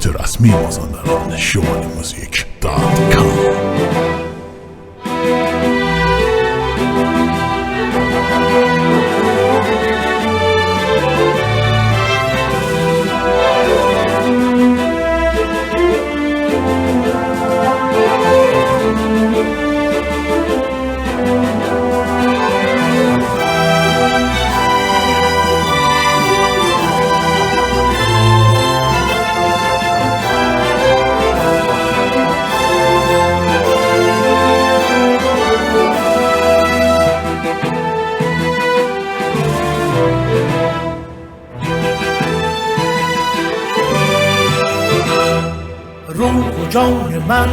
سایت رسمی مازندران شمالmusic.com. روح و جان من،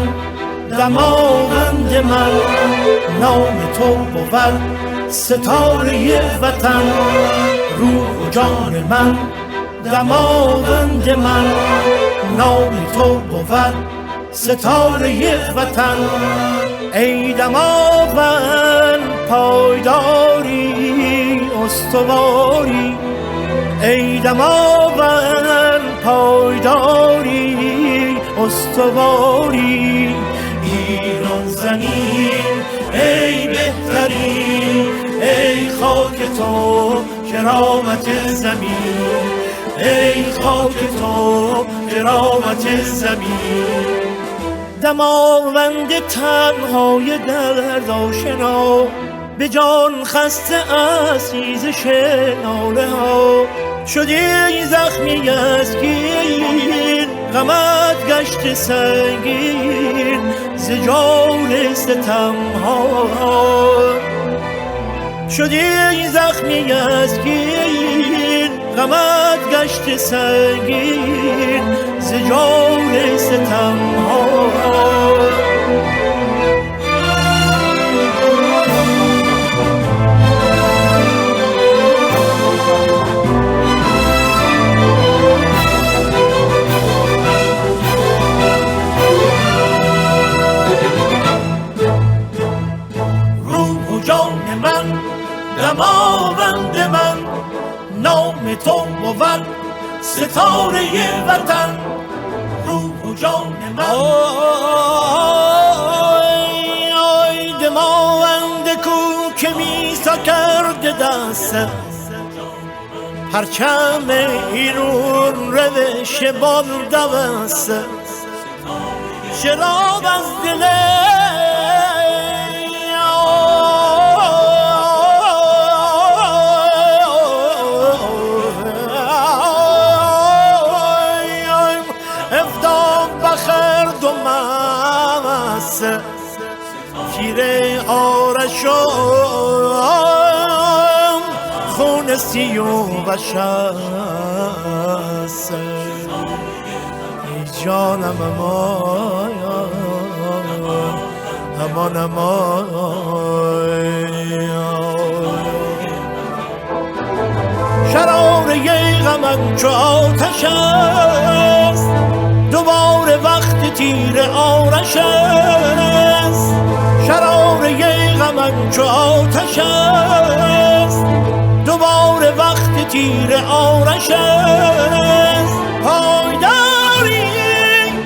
دماوند من، نام تو بود ستاره وطن. روح و جان من، دماوند من، نام تو بود ستاره وطن. ای دماوند پایداری استواری، ای دماوند پایداری استواری. ایران زمین ای بهترین، ای خاک تو کرامت زمین، ای خاک تو کرامت زمین. دماوند تنهای درد آشنا، به جان خسته عزیزش ناله ها. شدی زخمی از گیر، غمت گشت سنگین ز جور ستم ها. شدی زخمی از گیر، غمت گشت سنگین ز جور ستم ها. دماوند من، نام تو بود ستاره وطن. روح و جان من، آی دماوند کو که میسا کرده دست، پرچم ایرون روش بادوست. شراب از دل تیره آرشم خون سیوبش است. ای جانم امان امان امان. شراره غمم چو آتش است، دوباره وقت تیر آرش است. شراره غمم چو آتش است، دوباره وقت تیر آرش است. پایداری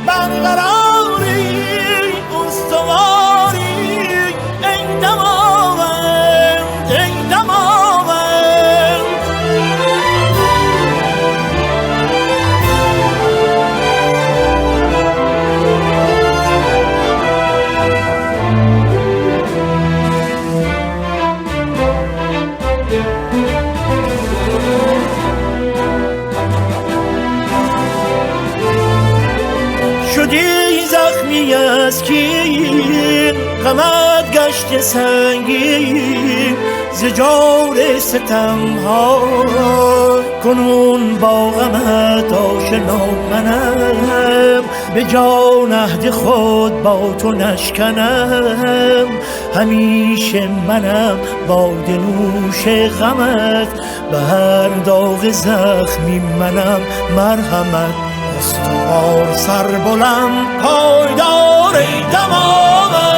برقراری استواری، ای دماوند ای دماوند. شدی زخمی از کین، غمت گشت سنگین ز جور ستم ها. کنون با غمت آشنا منم، به جان عهد خود با تو نشکنم. همیشه منم با دلوش غمت، به هر داغ زخمی منم مرهمت. استوار سر بلند پایدار ای دماوند.